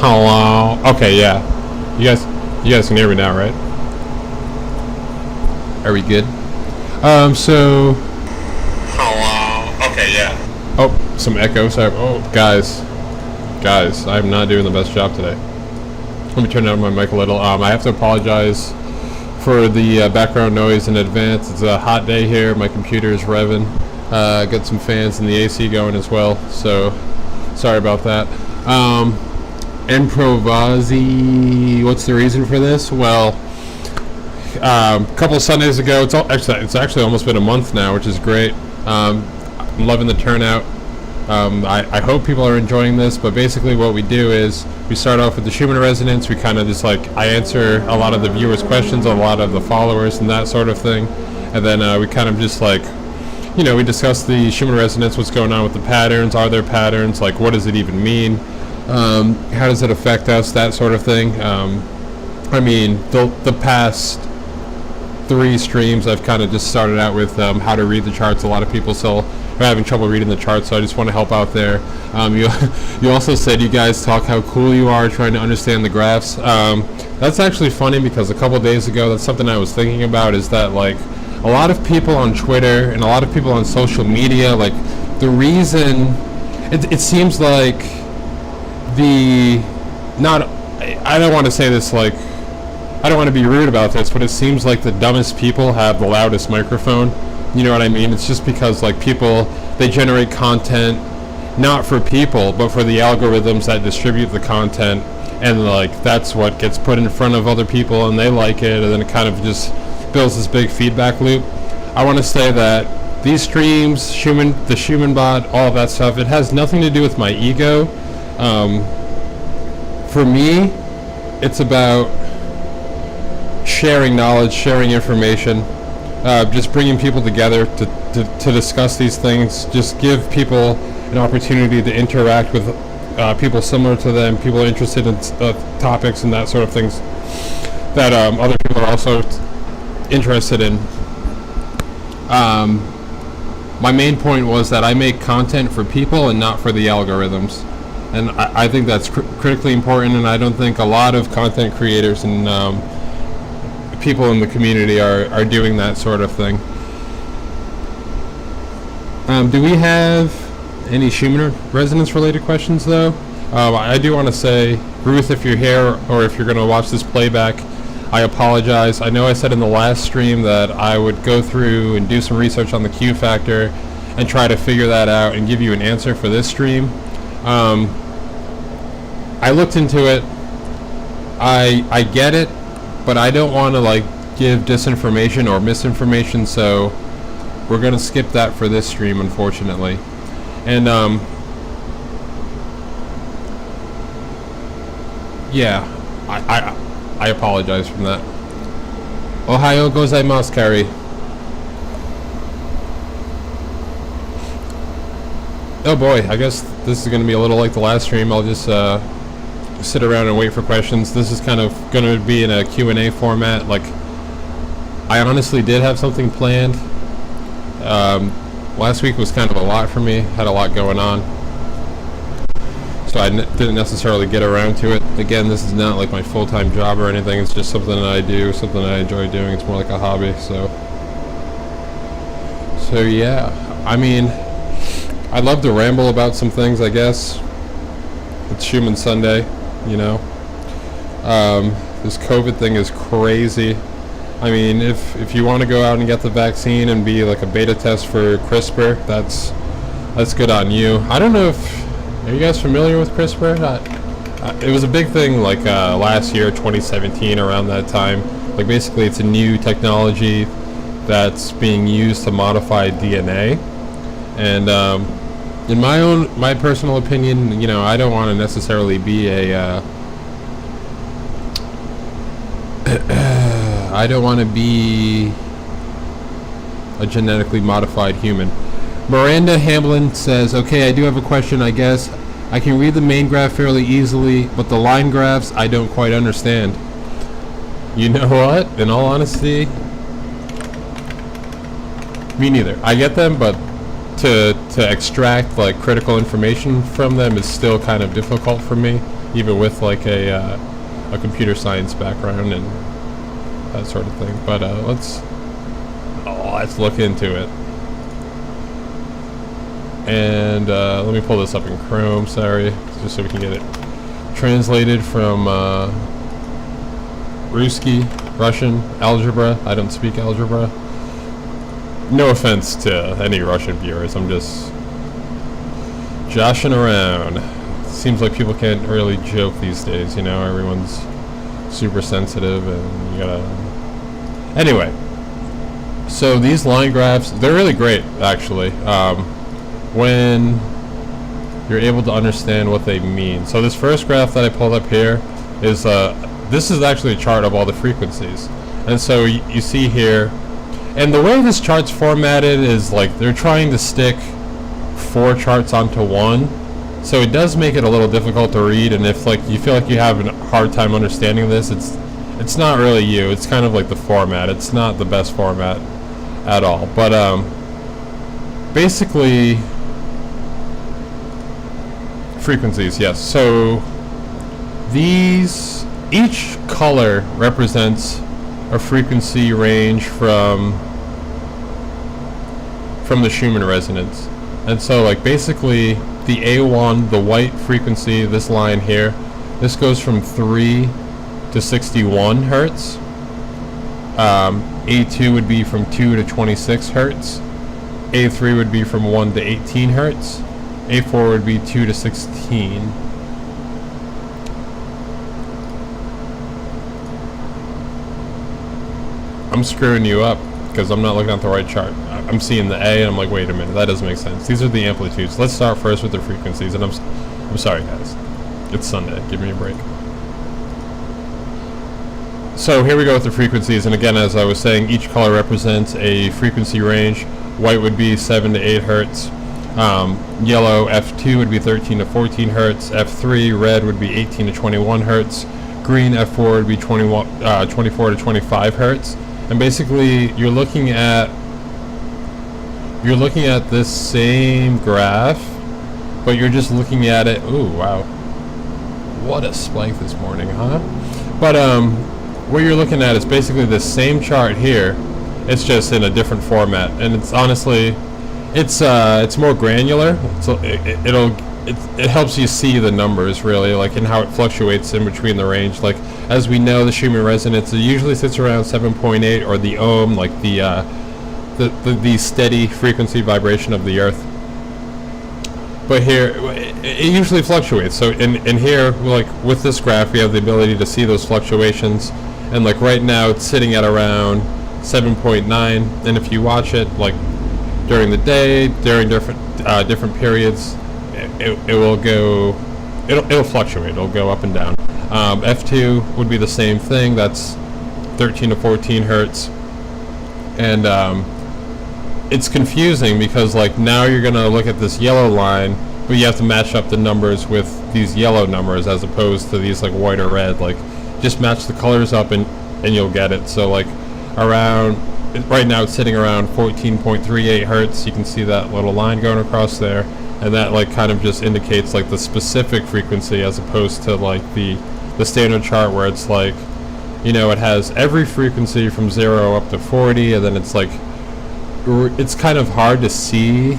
Hello. Okay, yeah. You guys can hear me now, right? Are we good? So. Hello. Okay, yeah. Oh, some echo. Sorry. Oh, guys, I'm not doing the best job today. Let me turn down my mic a little. I have to apologize for the background noise in advance. It's a hot day here. My computer is revving. Got some fans and the AC going as well. So, sorry about that. Improvazi, what's the reason for this? Well, a couple Sundays ago, it's actually almost been a month now, which is great. I'm loving the turnout. I hope people are enjoying this, but basically what we do is we start off with the Schumann Resonance. We kind of just I answer a lot of the viewers' questions, a lot of the followers and that sort of thing, and then we kind of just we discuss the Schumann Resonance, what's going on with the patterns, are there patterns, what does it even mean? How does it affect us, that sort of thing. I mean, the past 3 streams I've kind of just started out with how to read the charts. A lot of people still are having trouble reading the charts, so I just want to help out there. You also said you guys talk how cool you are trying to understand the graphs. That's actually funny because a couple days ago, that's something I was thinking about, is that a lot of people on Twitter and a lot of people on social media, the reason it seems like I don't want to say this I don't want to be rude about this, but it seems like the dumbest people have the loudest microphone. You know what I mean? It's just because people, they generate content not for people, but for the algorithms that distribute the content, and that's what gets put in front of other people and they like it, and then it kind of just builds this big feedback loop. I want to say that these streams, the Schumann bot, all of that stuff, it has nothing to do with my ego. For me, it's about sharing knowledge, sharing information, just bringing people together to discuss these things, just give people an opportunity to interact with people similar to them, people interested in topics and that sort of things that other people are also interested in. My main point was that I make content for people and not for the algorithms. And I think that's critically important, and I don't think a lot of content creators and people in the community are doing that sort of thing. Do we have any Schumann Resonance related questions though? I do want to say, Ruth, if you're here or if you're going to watch this playback, I apologize. I know I said in the last stream that I would go through and do some research on the Q factor and try to figure that out and give you an answer for this stream. I looked into it. I get it, but I don't want to give disinformation or misinformation, so we're gonna skip that for this stream, unfortunately. And yeah, I apologize for that. Ohayo gozaimasu, Carrie. Oh boy, I guess this is going to be a little like the last stream. I'll just sit around and wait for questions. This is kind of going to be in a Q&A format. I honestly did have something planned. Last week was kind of a lot for me. Had a lot going on. So I didn't necessarily get around to it. Again, this is not my full-time job or anything. It's just something that I do, something that I enjoy doing. It's more like a hobby. So yeah, I mean, I'd love to ramble about some things, I guess. It's Schumann Sunday, this COVID thing is crazy. I mean, if you want to go out and get the vaccine and be a beta test for CRISPR, that's good on you. I don't know are you guys familiar with CRISPR? It was a big thing last year, 2017, around that time. Basically it's a new technology that's being used to modify DNA. And in my personal opinion, I don't want to necessarily be I don't want to be a genetically modified human. Miranda Hamlin says, okay, I do have a question, I guess. I can read the main graph fairly easily, but the line graphs I don't quite understand. You know what? In all honesty, me neither. I get them, but to extract like critical information from them is still kind of difficult for me, even with like a computer science background and that sort of thing. But let's look into it. And let me pull this up in Chrome, sorry, just so we can get it translated from Russian algebra. I don't speak algebra. No offense to any Russian viewers, I'm just joshing around. Seems like people can't really joke these days, you know, everyone's super sensitive and you gotta... Anyway, so these line graphs, they're really great, actually, when you're able to understand what they mean. So this first graph that I pulled up here is, this is actually a chart of all the frequencies. And so you see here, and the way this chart's formatted is like they're trying to stick 4 charts onto one, so it does make it a little difficult to read. And if like you feel like you have a hard time understanding this, it's not really you. It's kind of like the format. It's not the best format at all. But basically, frequencies, yes. So each color represents a frequency range from the Schumann Resonance. And so like basically the A1, the white frequency, this line here, this goes from 3 to 61 hertz. A2 would be from 2 to 26 hertz. A3 would be from 1 to 18 hertz. A4 would be 2 to 16. I'm screwing you up because I'm not looking at the right chart. I'm seeing the A and I'm like, wait a minute, that doesn't make sense. These are the amplitudes. Let's start first with the frequencies. And I'm sorry, guys. It's Sunday. Give me a break. So here we go with the frequencies. And again, as I was saying, each color represents a frequency range. White would be 7 to 8 hertz. Yellow, F2 would be 13 to 14 hertz. F3, red would be 18 to 21 hertz. Green, F4 would be 24 to 25 hertz. And basically, you're looking at this same graph, but you're just looking at it. Ooh, wow! What a spike this morning, huh? But what you're looking at is basically the same chart here. It's just in a different format, and it's honestly, it's more granular. So it helps you see the numbers really, like, and how it fluctuates in between the range. Like, as we know, the Schumann Resonance, it usually sits around 7.8, or the ohm, like the steady frequency vibration of the Earth. But here, it usually fluctuates. So in here, like with this graph, we have the ability to see those fluctuations. And like right now, it's sitting at around 7.9. And if you watch it, like during the day, during different periods, it will go. It'll fluctuate. It'll go up and down. F2 would be the same thing. That's 13 to 14 hertz. And it's confusing because like now you're gonna look at this yellow line, but you have to match up the numbers with these yellow numbers as opposed to these like white or red. Like, just match the colors up and you'll get it. So like around right now it's sitting around 14.38 hertz. You can see that little line going across there, and that like kind of just indicates like the specific frequency as opposed to like the standard chart where it's like, you know, it has every frequency from 0 up to 40, and then it's like, it's kind of hard to see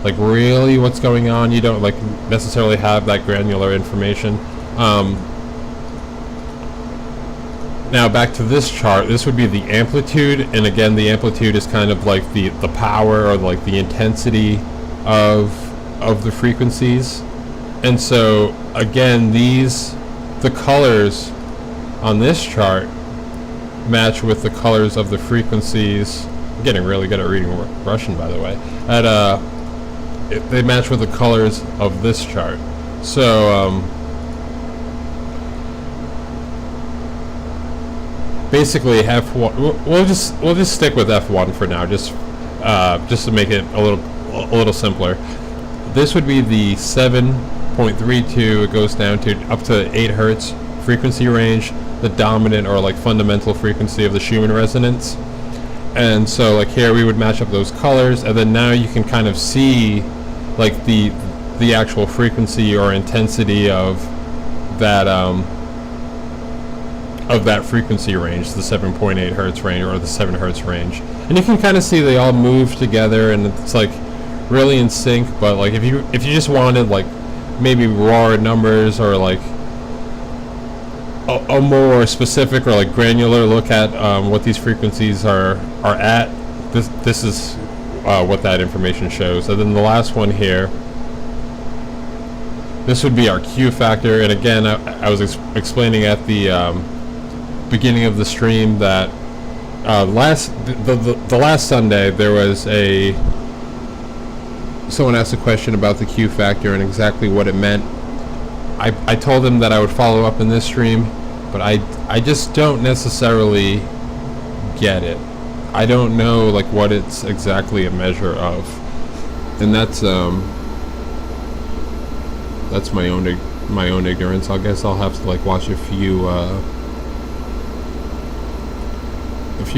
like really what's going on. You don't like necessarily have that granular information. Now back to this chart, this would be the amplitude, and again the amplitude is kind of like the power or like the intensity of the frequencies. And so again, the colors on this chart match with the colors of the frequencies. I'm getting really good at reading Russian, by the way. They match with the colors of this chart. So basically F1. We'll just stick with F1 for now, just to make it a little simpler. This would be the 7.32. It goes down to up to 8 hertz frequency range, the dominant or like fundamental frequency of the Schumann Resonance. And so like here we would match up those colors, and then now you can kind of see like the actual frequency or intensity of that frequency range, the 7.8 hertz range or the 7 hertz range. And you can kind of see they all move together, and it's like really in sync. But like if you just wanted like maybe raw numbers, or like a more specific or like granular look at what these frequencies are at, this is what that information shows. And then the last one here, this would be our Q factor. And again, I was explaining at the beginning of the stream that the last Sunday there was someone asked a question about the Q factor and exactly what it meant. I told them that I would follow up in this stream, but I just don't necessarily get it. I don't know like what it's exactly a measure of, and that's my own ignorance. I guess I'll have to like watch a few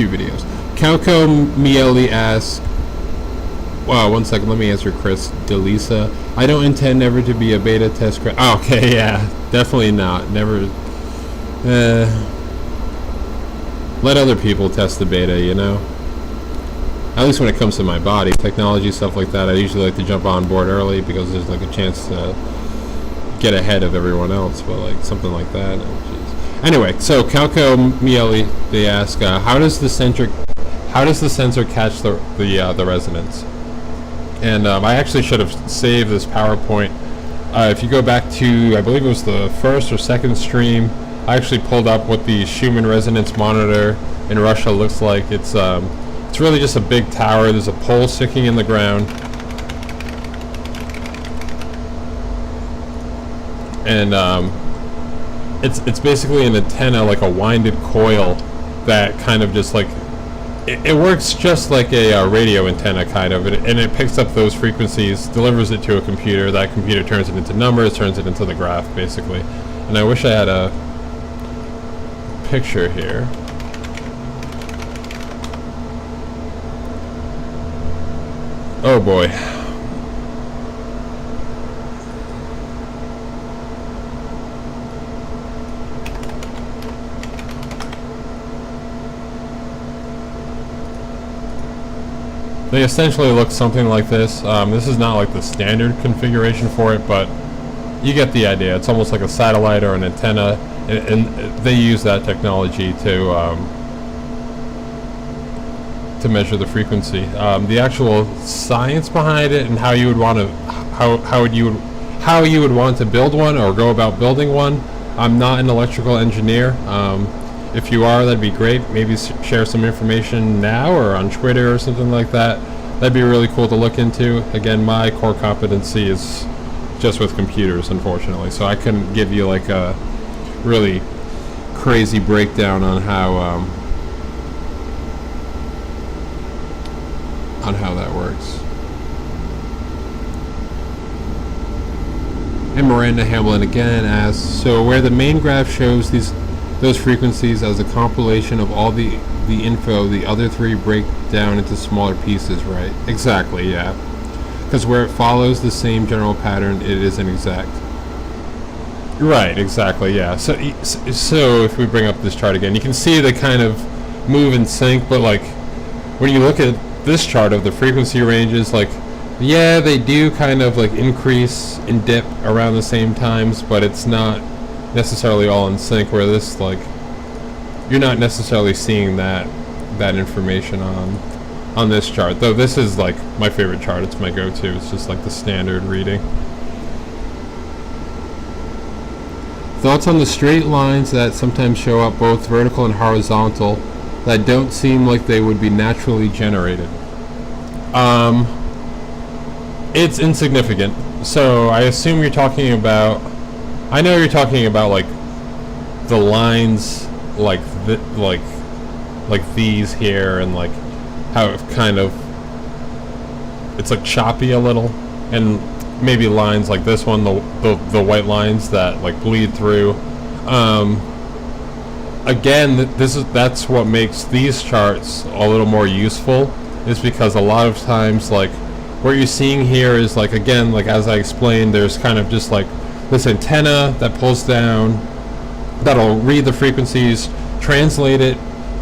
videos. Kauko Miele asks, wow, one second, let me answer Chris Delisa. I don't intend ever to be a beta test oh, okay, yeah, definitely not. Never. Let other people test the beta, you know? At least when it comes to my body. Technology, stuff like that, I usually like to jump on board early because there's like a chance to get ahead of everyone else, but like something like that, oh, geez. Anyway, so Kauko Miele, they ask, how does the sensor catch the resonance? And I actually should have saved this PowerPoint. If you go back to, I believe it was the first or second stream, I actually pulled up what the Schumann Resonance monitor in Russia looks like. It's really just a big tower. There's a pole sticking in the ground, and it's basically an antenna, like a winded coil that kind of just like it works just like a radio antenna kind of, and it picks up those frequencies, delivers it to a computer. That computer turns it into numbers, turns it into the graph basically. And I wish I had a picture here. Oh boy. They essentially look something like this. This is not like the standard configuration for it, but you get the idea. It's almost like a satellite or an antenna, and they use that technology to measure the frequency. The actual science behind it and how you would want to how you would want to build one or go about building one. I'm not an electrical engineer. If you are, that'd be great. Maybe share some information now or on Twitter or something like that. That'd be really cool to look into. Again, my core competency is just with computers, unfortunately, so I couldn't give you like a really crazy breakdown on how that works. And Miranda Hamlin again asks, so where the main graph shows those frequencies as a compilation of all the info, the other three break down into smaller pieces, right? Exactly, yeah. Because where it follows the same general pattern, it isn't exact. Right, exactly, yeah. So if we bring up this chart again, you can see they kind of move in sync, but like when you look at this chart of the frequency ranges, like, yeah, they do kind of like increase and dip around the same times, but it's not necessarily all in sync, where this, like, you're not necessarily seeing that information on this chart, though this is like my favorite chart. It's my go-to. It's just like the standard reading. Thoughts on the straight lines that sometimes show up both vertical and horizontal that don't seem like they would be naturally generated? It's insignificant. So I assume you're talking about, I know you're talking about like the lines like these here, and like how it kind of, it's like choppy a little, and maybe lines like this one, the white lines that like bleed through. again, that's what makes these charts a little more useful, is because a lot of times, like, what you're seeing here is, like, again, like as I explained, there's kind of just like this antenna that pulls down, that'll read the frequencies, translate it,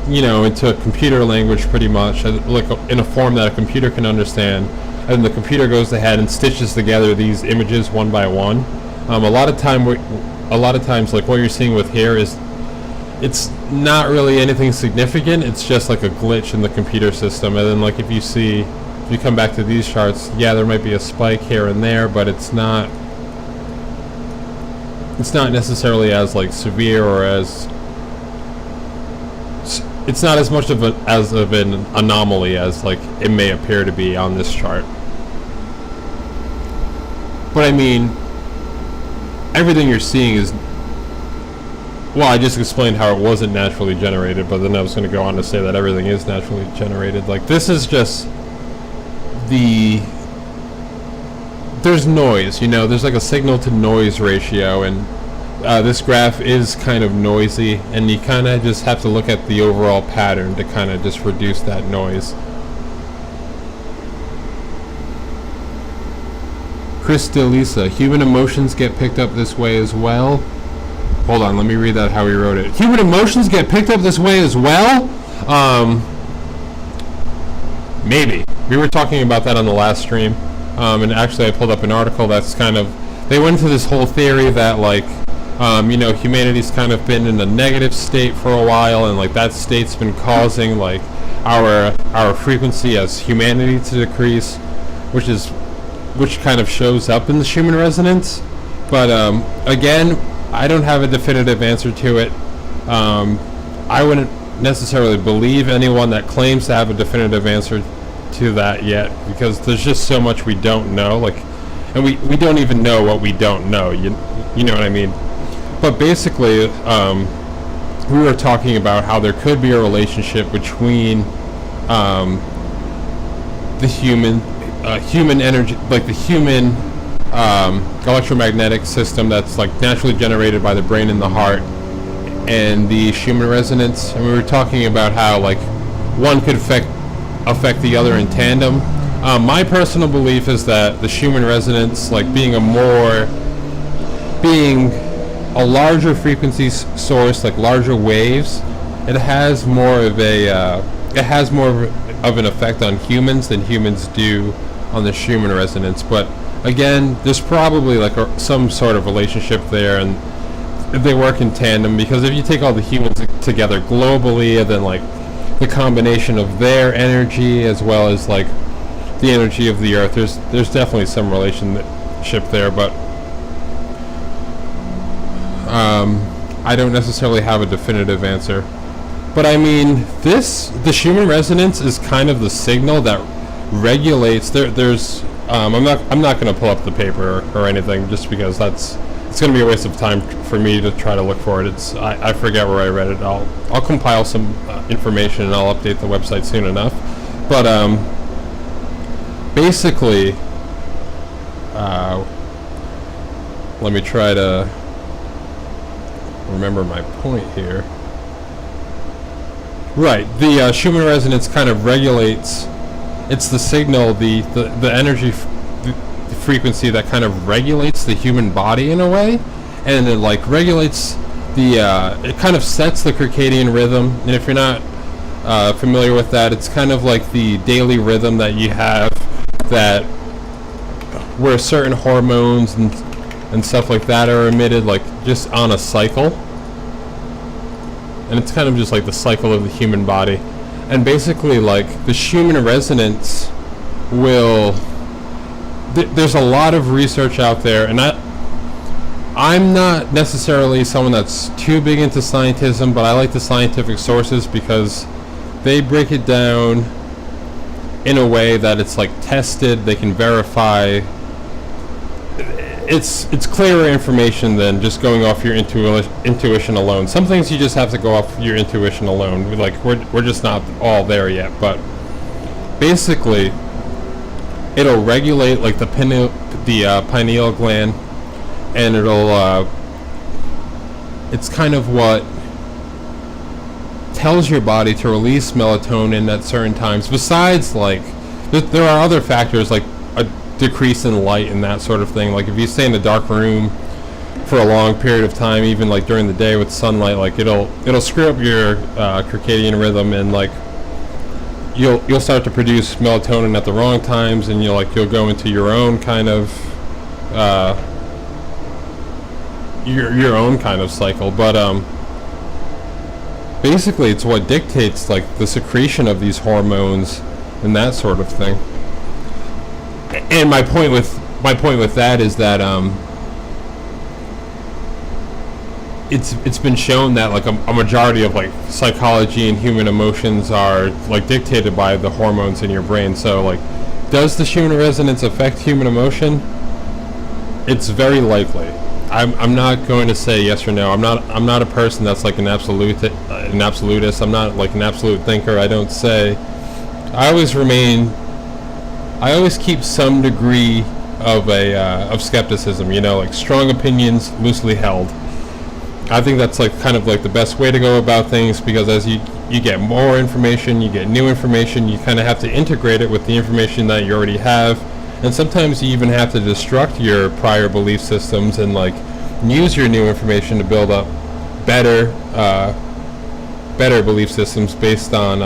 you know, into a computer language pretty much, like in a form that a computer can understand, and the computer goes ahead and stitches together these images one by one. A lot of times, like what you're seeing with here is, it's not really anything significant. It's just like a glitch in the computer system. And then, like, if you come back to these charts, yeah, there might be a spike here and there, but it's not necessarily as like severe, or as it's not as much of an anomaly as like it may appear to be on this chart. But I mean, everything you're seeing is, well, I just explained how it wasn't naturally generated, but then I was going to go on to say that everything is naturally generated. Like, this is just there's noise, you know, there's like a signal to noise ratio, and this graph is kind of noisy, and you kind of just have to look at the overall pattern to kind of just reduce that noise. Chris DeLisa, human emotions get picked up this way as well. Hold on, let me read that how he wrote it. Human emotions get picked up this way as well? Maybe. We were talking about that on the last stream. And actually I pulled up an article that's kind of, they went into this whole theory that, like, you know, humanity's kind of been in a negative state for a while, and like that state's been causing like our frequency as humanity to decrease, which kind of shows up in the Schumann Resonance. But again, I don't have a definitive answer to it. I wouldn't necessarily believe anyone that claims to have a definitive answer to that yet, because there's just so much we don't know, like, and we don't even know what we don't know, you know what I mean. But basically, we were talking about how there could be a relationship between the human energy, like the human electromagnetic system that's like naturally generated by the brain and the heart, and the Schumann Resonance. And we were talking about how like one could affect the other in tandem. My personal belief is that the Schumann Resonance, like being a larger frequency source, like larger waves, it has more of an effect on humans than humans do on the Schumann Resonance. But again, there's probably like some sort of relationship there, and they work in tandem, because if you take all the humans together globally, and then like the combination of their energy as well as like the energy of the earth, there's definitely some relationship there. But I don't necessarily have a definitive answer. But I mean, the Schumann Resonance is kind of the signal that regulates. There's I'm not going to pull up the paper or anything, just because it's going to be a waste of time for me to try to look for it. I forget where I read it. I'll compile some information and I'll update the website soon enough. But basically, let me try to remember my point here. Right, the Schumann Resonance kind of regulates. It's the signal, the energy, the frequency that kind of regulates the human body in a way, and it like regulates it kind of sets the circadian rhythm. And if you're not familiar with that, it's kind of like the daily rhythm that you have, that where certain hormones and stuff like that are emitted, like just on a cycle. And it's kind of just like the cycle of the human body. And basically, like, the Schumann Resonance will... there's a lot of research out there, and I'm not necessarily someone that's too big into scientism, but I like the scientific sources because they break it down in a way that it's, like, tested, they can verify. It's clearer information than just going off your intuition alone. Some things you just have to go off your intuition alone. Like we're just not all there yet. But basically, it'll regulate like the pineal gland, and it'll it's kind of what tells your body to release melatonin at certain times. Besides, like, there are other factors like a decrease in light and that sort of thing. Like if you stay in a dark room for a long period of time, even like during the day with sunlight, like it'll screw up your circadian rhythm, and like you'll start to produce melatonin at the wrong times, and you'll go into your own kind of your own kind of cycle. But basically it's what dictates like the secretion of these hormones and that sort of thing. And my point with that is that it's been shown that like a majority of like psychology and human emotions are like dictated by the hormones in your brain. So like, does the Schumann resonance affect human emotion? It's very likely. I'm not going to say yes or no. I'm not a person that's like an absolutist. I'm not like an absolute thinker. I don't say. I always keep some degree of skepticism. You know, like strong opinions loosely held. I think that's like kind of like the best way to go about things, because as you get more information, you get new information, you kind of have to integrate it with the information that you already have. And sometimes you even have to destruct your prior belief systems and like use your new information to build up better belief systems based on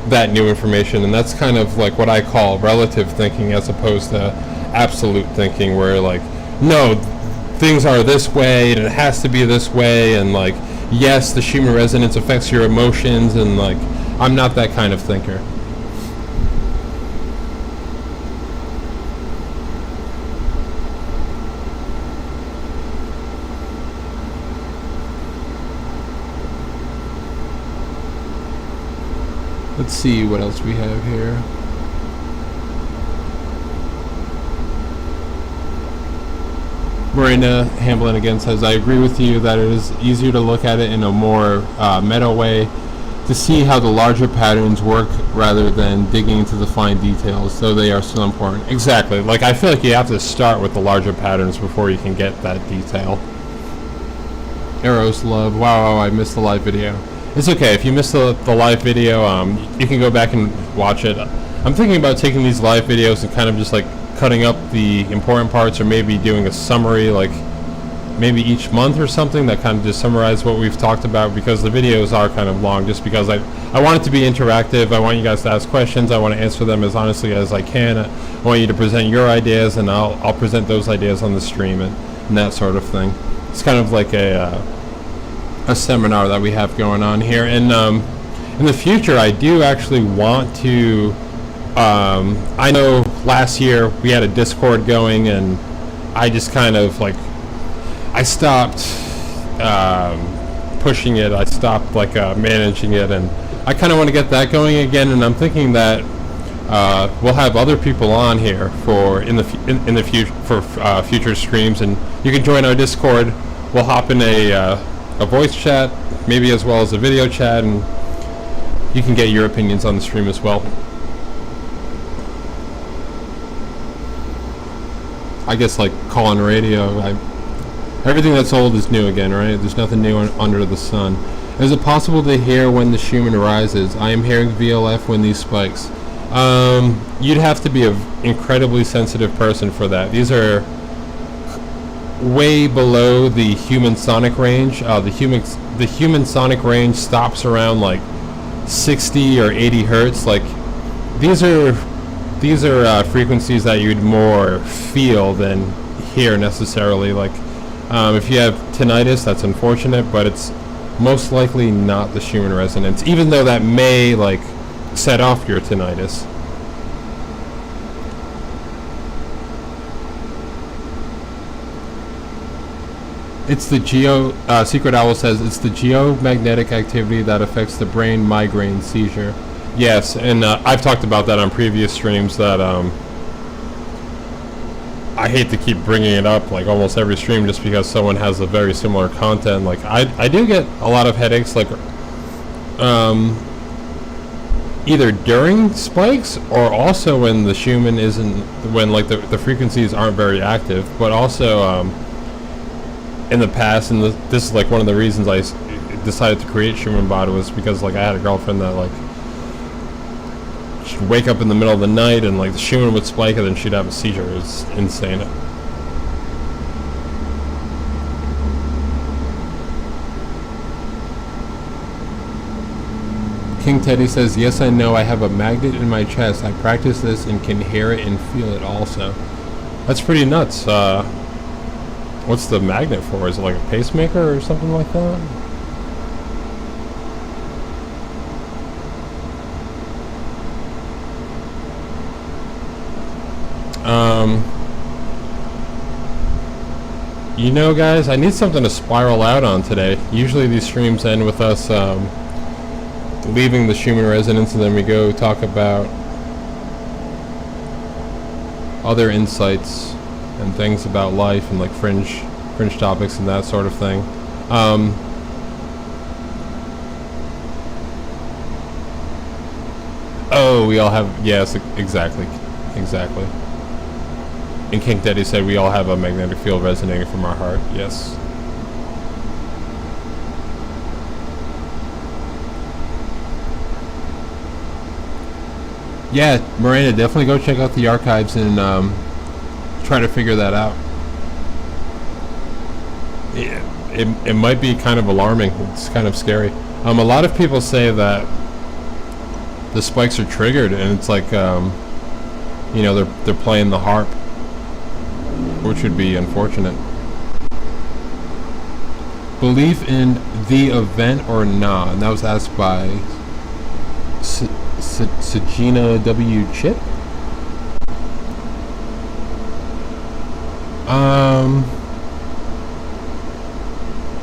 that new information. And that's kind of like what I call relative thinking, as opposed to absolute thinking, where like, no, things are this way and it has to be this way, and like, yes, the Schumann resonance affects your emotions, and like, I'm not that kind of thinker. Let's see what else we have here. Marina Hamblin again says, I agree with you that it is easier to look at it in a more meta way to see how the larger patterns work rather than digging into the fine details, though they are still important. Exactly. Like, I feel like you have to start with the larger patterns before you can get that detail. Eros Love. Wow, I missed the live video. It's okay. If you missed the live video, you can go back and watch it. I'm thinking about taking these live videos and kind of just like cutting up the important parts, or maybe doing a summary, like maybe each month or something, that kind of just summarize what we've talked about, because the videos are kind of long, just because I want it to be interactive. I want you guys to ask questions. I want to answer them as honestly as I can. I want you to present your ideas, and I'll present those ideas on the stream and that sort of thing. It's kind of like a seminar that we have going on here. And in the future, I do actually want to I know last year we had a Discord going, and I just kind of like, I stopped pushing it. I stopped like managing it, and I kind of want to get that going again. And I'm thinking that we'll have other people on here for in the future for future streams, and you can join our Discord. We'll hop in a voice chat, maybe as well as a video chat, and you can get your opinions on the stream as well. I guess like call-in radio, everything that's old is new again, right? There's nothing new under the sun. Is it possible to hear when the Schumann rises? I am hearing VLF when these spikes. You'd have to be an incredibly sensitive person for that. These are way below the human sonic range. The human sonic range stops around like 60 or 80 hertz. Like, these are frequencies that you'd more feel than hear necessarily. Like, if you have tinnitus, that's unfortunate, but it's most likely not the Schumann resonance, even though that may like set off your tinnitus. It's the Secret Owl says it's the geomagnetic activity that affects the brain migraine seizure. Yes, and I've talked about that on previous streams, that I hate to keep bringing it up like almost every stream, just because someone has a very similar content. Like, I do get a lot of headaches, like either during spikes or also when the Schumann when like the frequencies aren't very active, but also in the past, and this is like one of the reasons decided to create Schumann Body was because like I had a girlfriend that like she'd wake up in the middle of the night and like the Schumann would spike and then she'd have a seizure. It was insane. King Teddy says, yes, I know I have a magnet in my chest. I practice this and can hear it and feel it also. That's pretty nuts. What's the magnet for? Is it like a pacemaker or something like that? You know, guys, I need something to spiral out on today. Usually these streams end with us leaving the Schumann Resonance, and then we go talk about other insights and things about life and like fringe topics and that sort of thing. Oh, we all have, yes, exactly. And King Daddy said we all have a magnetic field resonating from our heart. Yes. Yeah, Miranda, definitely go check out the archives and try to figure that out. Yeah, it might be kind of alarming. It's kind of scary. A lot of people say that the spikes are triggered, and it's like you know, they're playing the harp, which would be unfortunate. Believe in the event or not? And that was asked by Sajina W. Chip.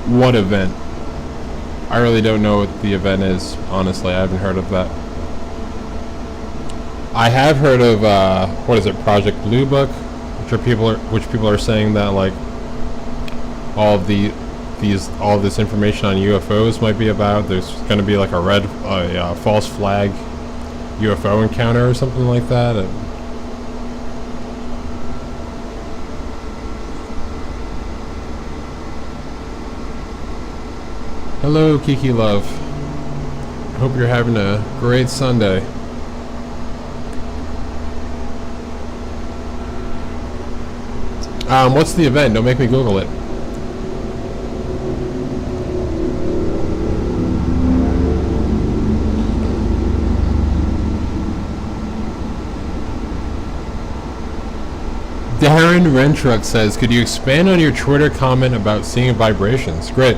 What event? I really don't know what the event is. Honestly, I haven't heard of that. I have heard of what is it, Project Blue Book, which people are saying that like all of this information on UFOs might be about. There's going to be like a false flag UFO encounter or something like that. Hello, Kiki Love. Hope you're having a great Sunday. What's the event? Don't make me Google it. Darren Rentruck says, could you expand on your Twitter comment about seeing vibrations? Great.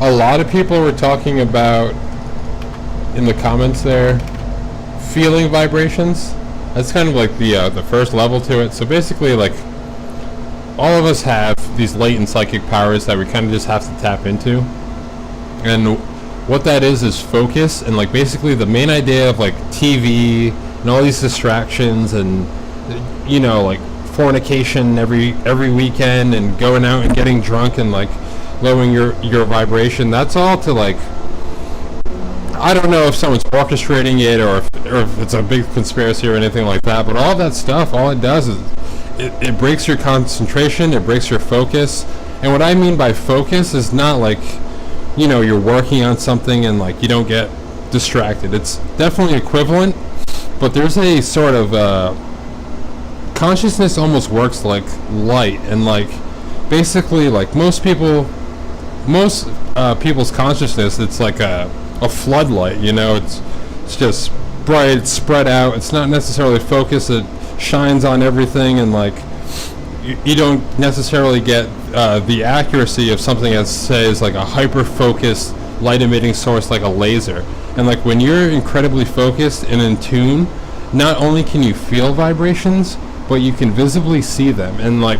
A lot of people were talking about, in the comments there, feeling vibrations. That's kind of like the first level to it. So basically, like, all of us have these latent psychic powers that we kind of just have to tap into. And what that is focus. And like basically the main idea of like TV and all these distractions and, you know, like fornication every weekend and going out and getting drunk and like lowering your vibration, that's all to like, I don't know if someone's orchestrating it or if it's a big conspiracy or anything like that, but all that stuff, all it does is it breaks your concentration, it breaks your focus. And what I mean by focus is not like, you know, you're working on something and like you don't get distracted. It's definitely equivalent, but there's a sort of consciousness almost works like light, and like basically like most people's consciousness, it's like a floodlight, you know. It's just bright, it's spread out, it's not necessarily focused, it shines on everything, and like you don't necessarily get the accuracy of something that says like a hyper focused light emitting source like a laser. And like when you're incredibly focused and in tune, not only can you feel vibrations, but you can visibly see them. And like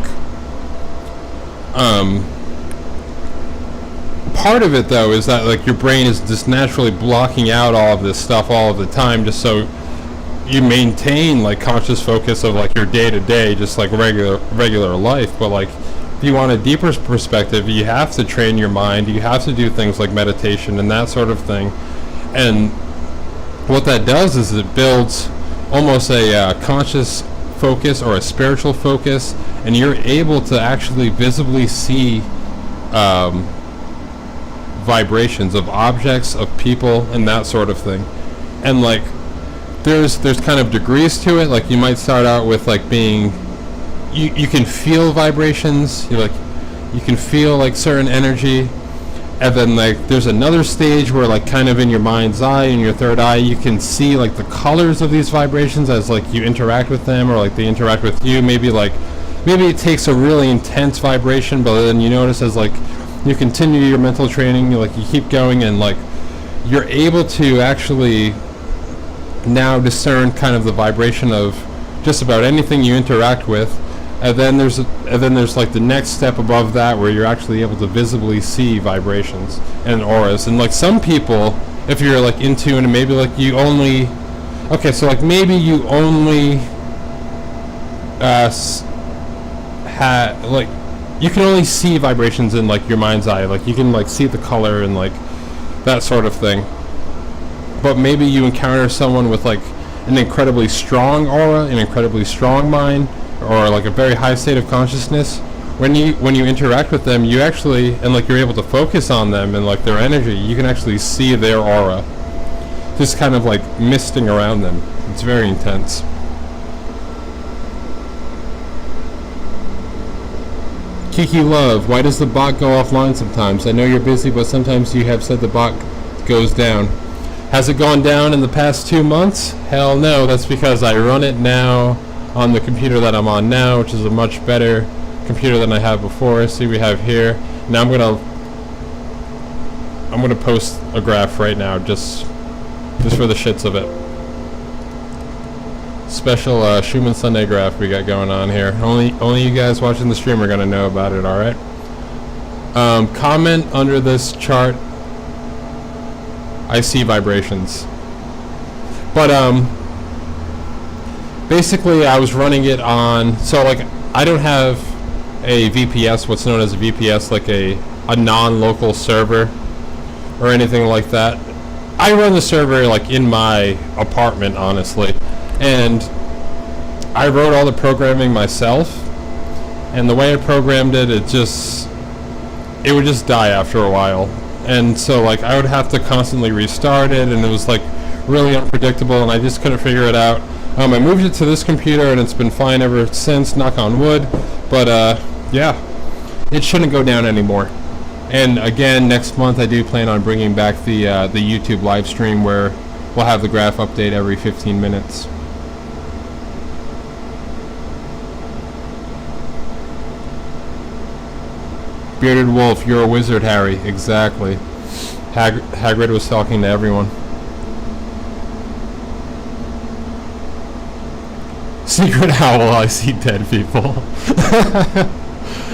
part of it though is that like your brain is just naturally blocking out all of this stuff all of the time, just so you maintain like conscious focus of like your day-to-day, just like regular life. But like if you want a deeper perspective, you have to train your mind, you have to do things like meditation and that sort of thing. And what that does is it builds almost a conscious focus or a spiritual focus, and you're able to actually visibly see vibrations of objects, of people, and that sort of thing. And like there's kind of degrees to it. Like you might start out with like being, you can feel vibrations, you can feel like certain energy, and then like there's another stage where like kind of in your mind's eye, in your third eye, you can see like the colors of these vibrations as like you interact with them, or like they interact with you. Maybe it takes a really intense vibration, but then you notice as like you continue your mental training, you keep going, and like you're able to actually now discern kind of the vibration of just about anything you interact with. And then there's like the next step above that where you're actually able to visibly see vibrations and auras. And like some people, if you're like in tune, and maybe like you only, okay, so like maybe you only like you can only see vibrations in like your mind's eye, like you can like see the color and like that sort of thing. But maybe you encounter someone with like an incredibly strong aura, an incredibly strong mind, or like a very high state of consciousness. When you interact with them, you actually, and like you're able to focus on them and like their energy, you can actually see their aura just kind of like misting around them. It's very intense. Kiki Love, why does the bot go offline sometimes? I know you're busy, but sometimes you have said the bot goes down. Has it gone down in the past 2 months? Hell no, that's because I run it now on the computer that I'm on now, which is a much better computer than I had before. See, we have here. Now I'm gonna post a graph right now, just for the shits of it. Special Schumann Sunday graph we got going on here. Only you guys watching the stream are gonna know about it. All right. Comment under this chart. I see vibrations. But basically I was running it on, so like I don't have a VPS, what's known as a VPS, like a non-local server or anything like that. I run the server like in my apartment, honestly, and I wrote all the programming myself, and the way I programmed it, it would just die after a while. And so like I would have to constantly restart it, and it was like really unpredictable, and I just couldn't figure it out. I moved it to this computer, and it's been fine ever since, knock on wood. But yeah, it shouldn't go down anymore. And again, next month I do plan on bringing back the YouTube live stream where we'll have the graph update every 15 minutes. Bearded Wolf, you're a wizard, Harry. Exactly. Hagrid was talking to everyone. Secret owl, I see dead people.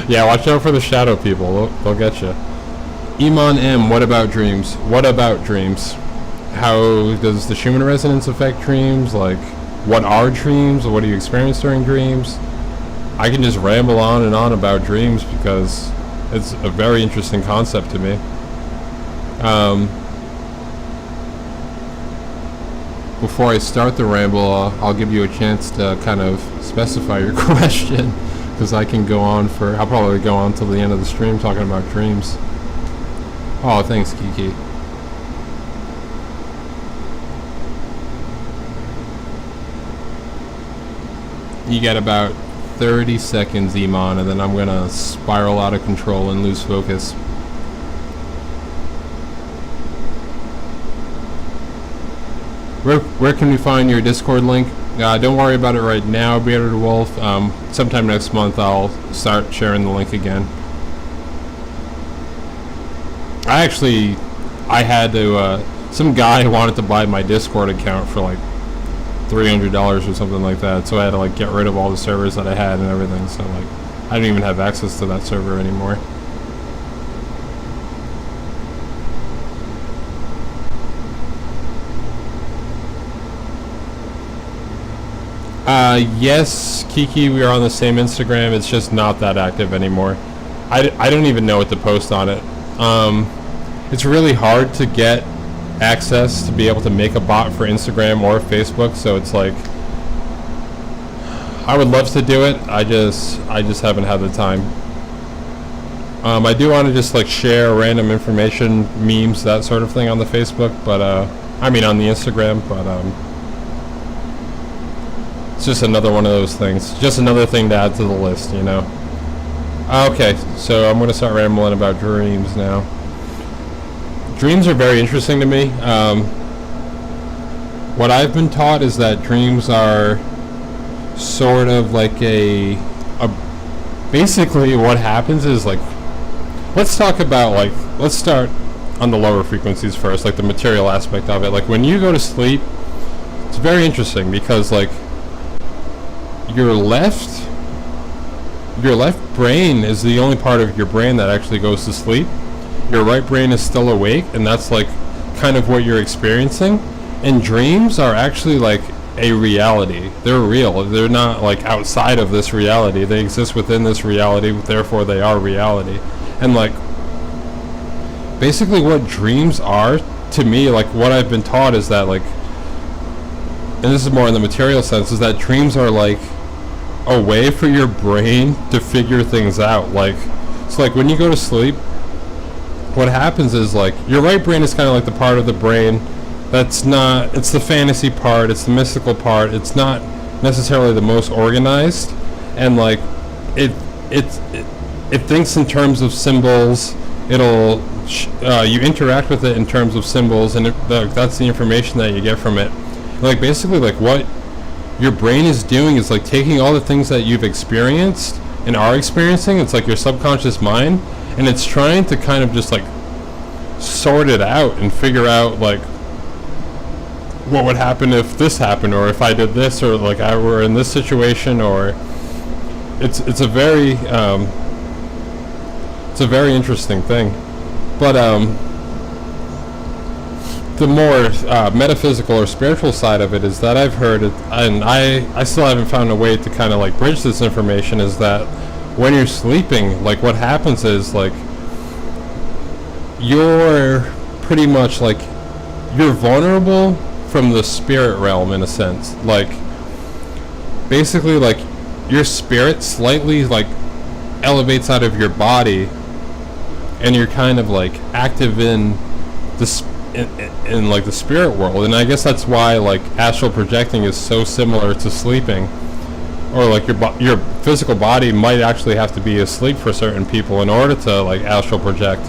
Yeah, watch out for the shadow people. They'll get you. Iman M, what about dreams? What about dreams? How does the Schumann Resonance affect dreams? Like, what are dreams? What do you experience during dreams? I can just ramble on and on about dreams because it's a very interesting concept to me. Before I start the ramble, I'll give you a chance to kind of specify your question, because I can go on I'll probably go on till the end of the stream talking about dreams. Oh, thanks, Kiki. You get about 30 seconds, Iman, and then I'm gonna spiral out of control and lose focus. Where can we find your Discord link? Don't worry about it right now, Bearded Wolf. Sometime next month I'll start sharing the link again. I had to, some guy wanted to buy my Discord account for like $300 or something like that, so I had to like get rid of all the servers that I had and everything, so like I don't even have access to that server anymore. Yes, Kiki, we are on the same Instagram. It's just not that active anymore. I don't even know what to post on it. It's really hard to get access to be able to make a bot for Instagram or Facebook, so it's like I would love to do it. I just haven't had the time. I do want to just like share random information, memes, that sort of thing on the Facebook, but I mean on the Instagram, but it's just another one of those things. Just another thing to add to the list, you know. Okay, so I'm going to start rambling about dreams now. Dreams are very interesting to me. What I've been taught is that dreams are sort of like basically what happens is like, let's start on the lower frequencies first, like the material aspect of it. Like when you go to sleep, it's very interesting because like your left brain is the only part of your brain that actually goes to sleep. Your right brain is still awake, and that's like kind of what you're experiencing. And dreams are actually like a reality. They're real. They're not like outside of this reality. They exist within this reality, therefore they are reality. And like basically what dreams are to me, like what I've been taught is that like, and this is more in the material sense, is that dreams are like a way for your brain to figure things out. Like, so like when you go to sleep, what happens is like your right brain is kind of like the part of the brain that's not, it's the fantasy part, it's the mystical part, it's not necessarily the most organized, and like it thinks in terms of symbols. It'll you interact with it in terms of symbols, and that's the information that you get from it. Like basically like what your brain is doing is like taking all the things that you've experienced and are experiencing, it's like your subconscious mind, and it's trying to kind of just like sort it out and figure out like what would happen if this happened, or if I did this, or like I were in this situation, or it's a very interesting thing. But the more metaphysical or spiritual side of it is that I've heard it, and I still haven't found a way to kind of like bridge this information, is that when you're sleeping, like what happens is like you're pretty much like you're vulnerable from the spirit realm in a sense. Like basically like your spirit slightly like elevates out of your body, and you're kind of like active in this in like the spirit world. And I guess that's why like astral projecting is so similar to sleeping, or like your physical body might actually have to be asleep for certain people in order to like astral project,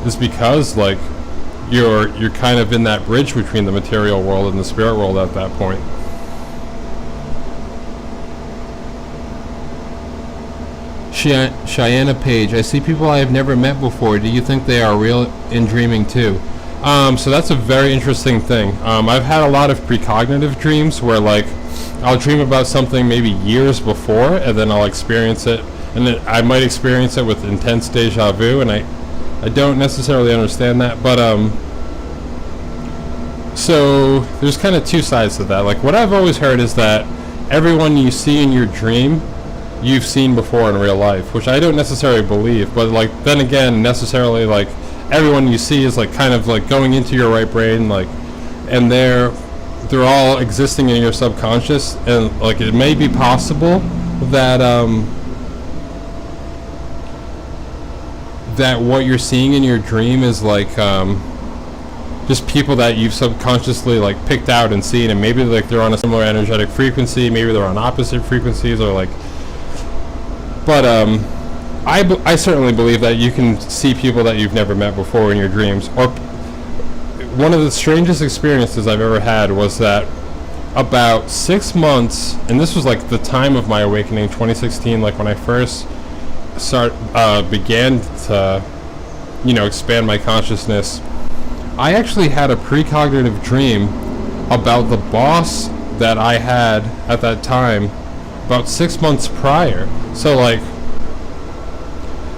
is because like you're kind of in that bridge between the material world and the spirit world at that point. Cheyenne Page, I see people I have never met before. Do you think they are real in dreaming too? So that's a very interesting thing. I've had a lot of precognitive dreams where like I'll dream about something maybe years before, and then I'll experience it, and then I might experience it with intense deja vu, and I don't necessarily understand that, but so there's kind of two sides to that. Like what I've always heard is that everyone you see in your dream you've seen before in real life, which I don't necessarily believe, but like then again necessarily like everyone you see is like kind of like going into your right brain, like, and they're all existing in your subconscious, and like it may be possible that that what you're seeing in your dream is like just people that you've subconsciously like picked out and seen, and maybe like they're on a similar energetic frequency, maybe they're on opposite frequencies, or like, but I certainly believe that you can see people that you've never met before in your dreams. Or one of the strangest experiences I've ever had was that about 6 months, and this was like the time of my awakening, 2016, like when I first began to, you know, expand my consciousness. I actually had a precognitive dream about the boss that I had at that time about 6 months prior. So like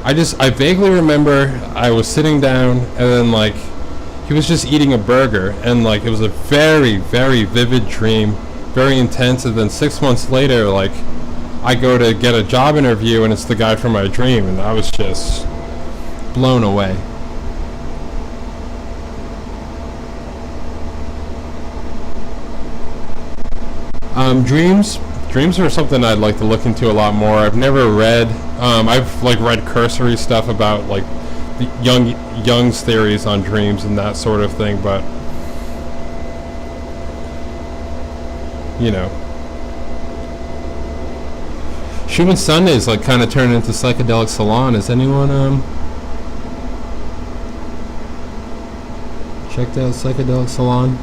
I vaguely remember I was sitting down, and then like he was just eating a burger, and like it was a very, very vivid dream, very intense. And then 6 months later, like I go to get a job interview, and it's the guy from my dream, and I was just blown away. Dreams are something I'd like to look into a lot more. I've never read I've like read cursory stuff about like the Jung's theories on dreams and that sort of thing, but you know, Schumann Sundays like kind of turned into Psychedelic Salon. Has anyone checked out Psychedelic Salon?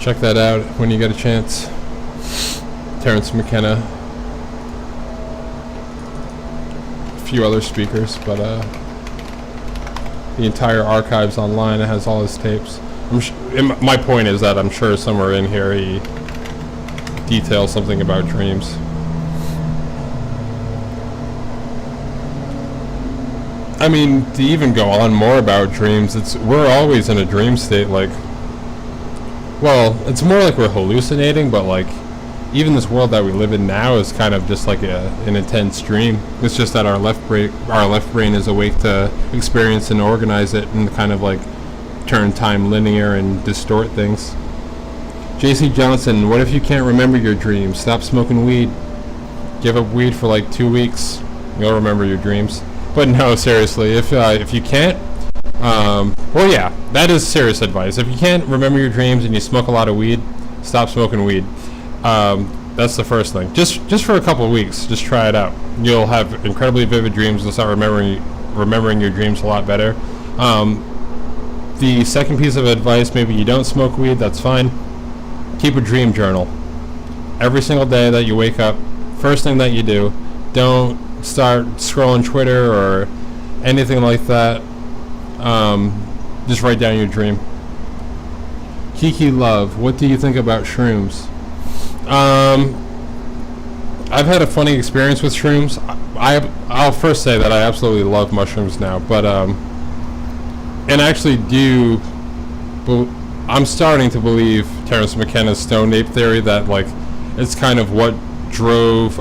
Check that out when you get a chance. Terrence McKenna, a few other speakers, but the entire archive's online. It has all his tapes. My point is that I'm sure somewhere in here he details something about dreams. I mean, to even go on more about dreams, we're always in a dream state. Like, well, it's more like we're hallucinating, but like, even this world that we live in now is kind of just like an intense dream. It's just that our left brain is awake to experience and organize it and kind of like turn time linear and distort things. J.C. Johnson, what if you can't remember your dreams? Stop smoking weed. Give up weed for like 2 weeks. You'll remember your dreams. But no, seriously, if you can't, well, yeah, that is serious advice. If you can't remember your dreams and you smoke a lot of weed, stop smoking weed. That's the first thing. Just for a couple of weeks, just try it out. You'll have incredibly vivid dreams. You'll start remembering your dreams a lot better. The second piece of advice, maybe you don't smoke weed, that's fine. Keep a dream journal. Every single day that you wake up, first thing that you do, don't start scrolling Twitter or anything like that. Just write down your dream. Kiki Love, what do you think about shrooms? I've had a funny experience with shrooms. I'll first say that I absolutely love mushrooms now, but and I actually do. I'm starting to believe Terrence McKenna's stone ape theory that like it's kind of what drove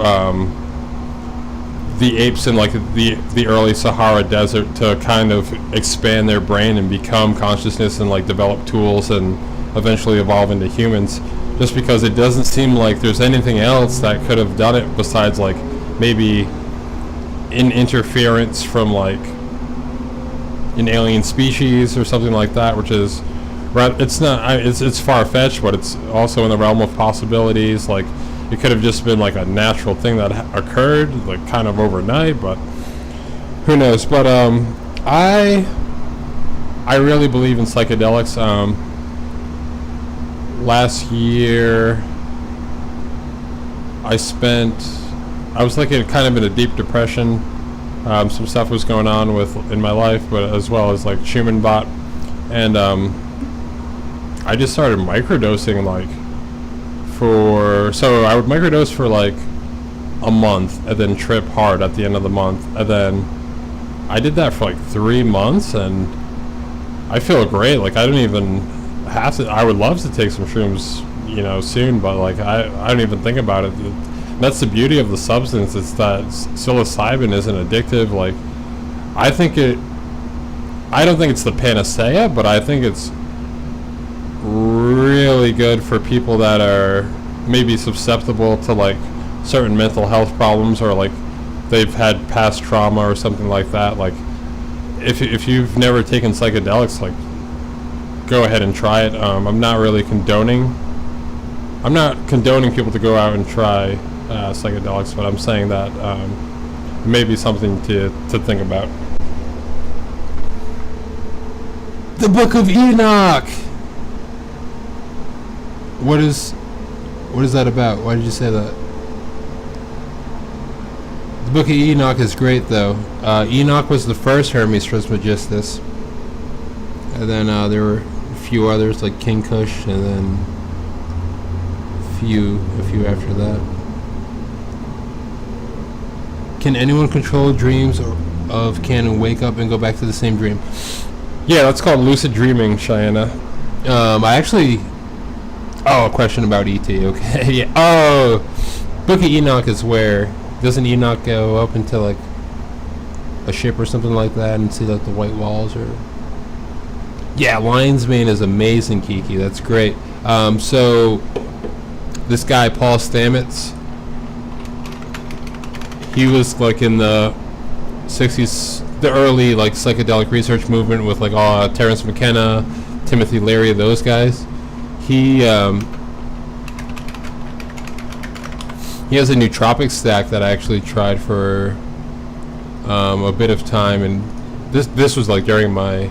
the apes in like the early Sahara Desert to kind of expand their brain and become consciousness and like develop tools and eventually evolve into humans. Just because it doesn't seem like there's anything else that could have done it besides like maybe an interference from like an alien species or something like that, which is it's not it's far-fetched, but it's also in the realm of possibilities. Like it could have just been like a natural thing that occurred like kind of overnight, but who knows. But I really believe in psychedelics. Last year I was like kind of in a deep depression. Some stuff was going on in my life, but as well as like Schumann bot, and I just started microdosing so I would microdose for like a month and then trip hard at the end of the month, and then I did that for like 3 months and I feel great. Like I don't even have to. I would love to take some shrooms, soon, but like I don't even think about it. That's the beauty of the substance. It's that psilocybin isn't addictive. Like I don't think it's the panacea, but I think it's really good for people that are maybe susceptible to like certain mental health problems, or like they've had past trauma or something like that. Like if you've never taken psychedelics, like go ahead and try it. I'm not condoning people to go out and try psychedelics, but I'm saying that it may be something to think about. The Book of Enoch. What is that about? Why did you say that? The Book of Enoch is great, though. Enoch was the first Hermes Trismegistus, and then there were a few others like King Kush, and then a few after that. Can anyone control dreams can wake up and go back to the same dream? Yeah, that's called lucid dreaming, Cheyenne. A question about E.T., okay. Yeah. Oh, Book of Enoch is where, doesn't Enoch go up into like a ship or something like that and see like the white walls, or Yeah, lion's mane is amazing, Kiki. That's great. So this guy Paul Stamets, he was like in the 60s, the early like psychedelic research movement with like Terrence McKenna, Timothy Leary, those guys. He has a nootropic stack that I actually tried for a bit of time, and this was like during my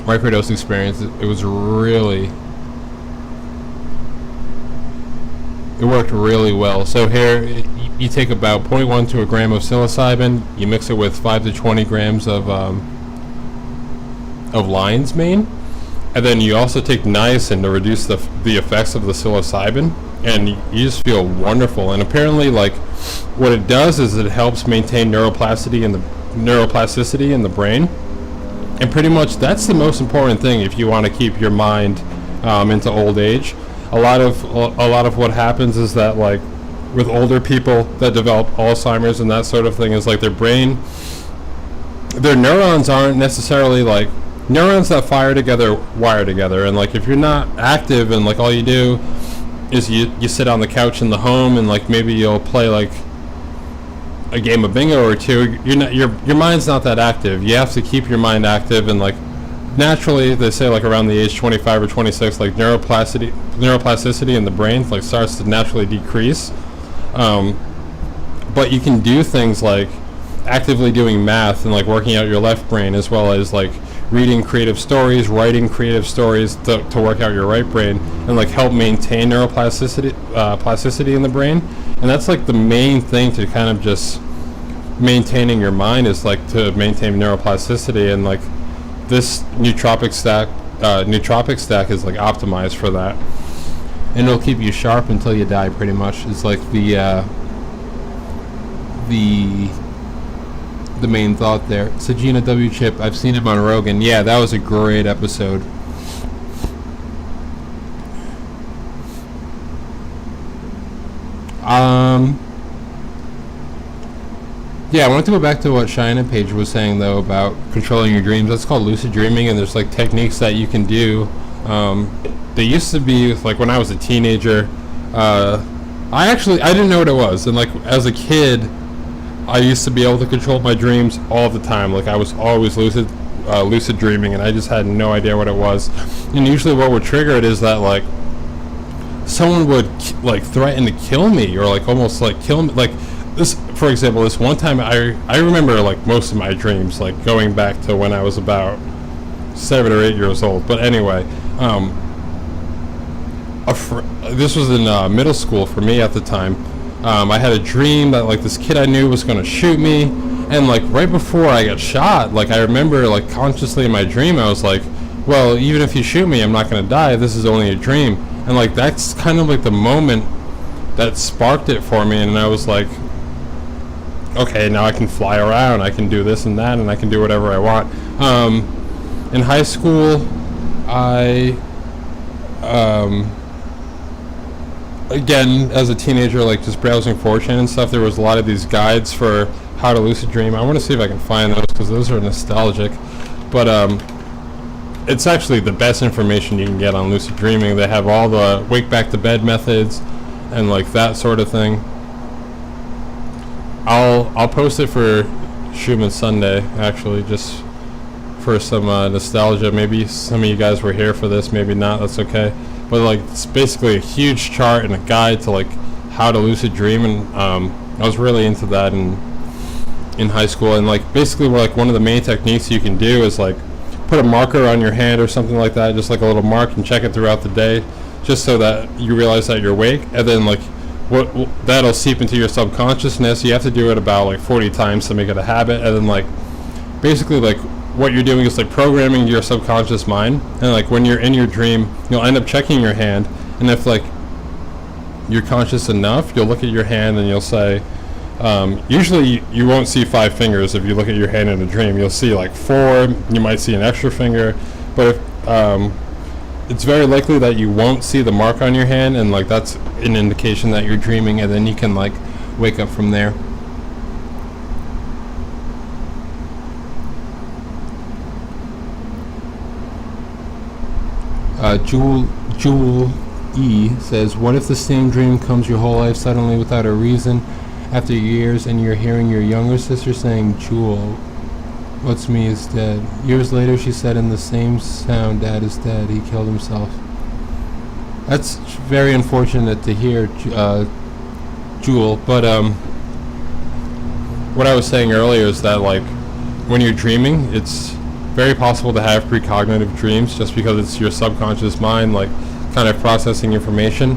microdose experience. It was really, it worked really well. So here you take about 0.1 to a gram of psilocybin, you mix it with 5 to 20 grams of lion's mane, and then you also take niacin to reduce the effects of the psilocybin, and you just feel wonderful. And apparently, like, what it does is it helps maintain neuroplasticity in the brain, and pretty much that's the most important thing if you want to keep your mind into old age. A lot of what happens is that, like, with older people that develop Alzheimer's and that sort of thing, is like their brain, their neurons aren't necessarily like neurons that fire together wire together, and like if you're not active and like all you do is you sit on the couch in the home and like maybe you'll play like a game of bingo or two, your mind's not that active. You have to keep your mind active, and like naturally they say like around the age 25 or 26, like neuroplasticity in the brain like starts to naturally decrease. But you can do things like actively doing math and like working out your left brain, as well as like reading creative stories, writing creative stories to work out your right brain, and like help maintain neuroplasticity plasticity in the brain. And that's like the main thing to kind of just maintaining your mind, is like to maintain neuroplasticity. And like this nootropic stack is like optimized for that, and it'll keep you sharp until you die, pretty much. It's like the main thought there. Sajina W. Chip, I've seen him on Rogan. Yeah, that was a great episode. Yeah, I wanted to go back to what Cheyenne Page was saying though about controlling your dreams. That's called lucid dreaming, and there's like techniques that you can do. They used to be like when I was a teenager. I didn't know what it was, and like as a kid, I used to be able to control my dreams all the time. Like I was always lucid dreaming, and I just had no idea what it was. And usually, what would trigger it is that like someone would like threaten to kill me, or like almost like kill me. Like this, for example, this one time I remember like most of my dreams like going back to when I was about 7 or 8 years old. But anyway, this was in middle school for me at the time. I had a dream that like this kid I knew was going to shoot me, and like right before I got shot, like I remember like consciously in my dream I was like, well, even if you shoot me, I'm not going to die. This is only a dream. And like that's kind of like the moment that sparked it for me, and I was like, okay, now I can fly around, I can do this and that, and I can do whatever I want. In high school, I again, as a teenager, like just browsing 4chan and stuff, there was a lot of these guides for how to lucid dream. I want to see if I can find those, because those are nostalgic. But it's actually the best information you can get on lucid dreaming. They have all the wake back to bed methods and like that sort of thing. I'll post it for Schumann Sunday, actually, just for some nostalgia. Maybe some of you guys were here for this, maybe not, that's okay. But like it's basically a huge chart and a guide to like how to lucid dream, and I was really into that in high school. And like basically like one of the main techniques you can do is like put a marker on your hand or something like that, just like a little mark, and check it throughout the day, just so that you realize that you're awake. And then like that'll seep into your subconsciousness. You have to do it about like 40 times to make it a habit. And then like basically like what you're doing is like programming your subconscious mind, and like when you're in your dream, you'll end up checking your hand, and if like you're conscious enough, you'll look at your hand and you'll say, usually you won't see 5 fingers. If you look at your hand in a dream, you'll see like 4, you might see an extra finger. But if it's very likely that you won't see the mark on your hand, and like that's an indication that you're dreaming, and then you can like wake up from there. Jewel E says, what if the same dream comes your whole life suddenly without a reason after years and you're hearing your younger sister saying, Jewel, what's me is dead. Years later she said in the same sound, Dad is dead, he killed himself. That's very unfortunate to hear, Jewel, but what I was saying earlier is that, like, when you're dreaming, it's very possible to have precognitive dreams just because it's your subconscious mind, like, kind of processing information.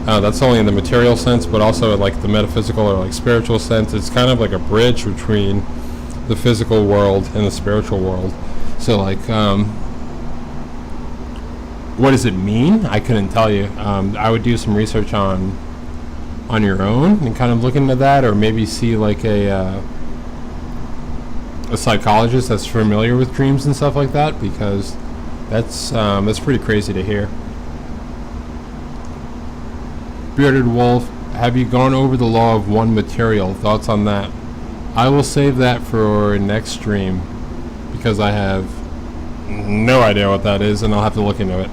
That's only in the material sense, but also in, like, the metaphysical or, like, spiritual sense. It's kind of like a bridge between the physical world and the spiritual world. So, like, what does it mean? I couldn't tell you. I would do some research on your own and kind of look into that, or maybe see, like, a psychologist that's familiar with dreams and stuff like that, because that's pretty crazy to hear. Bearded Wolf, have you gone over the law of one material? Thoughts on that? I will save that for next stream, because I have no idea what that is, and I'll have to look into it.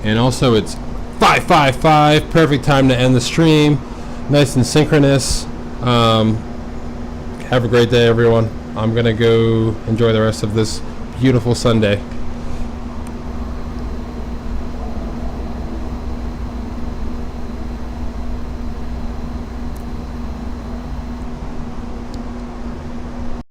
And also, it's 5:55, perfect time to end the stream. Nice and synchronous. Have a great day, everyone. I'm gonna go enjoy the rest of this beautiful Sunday.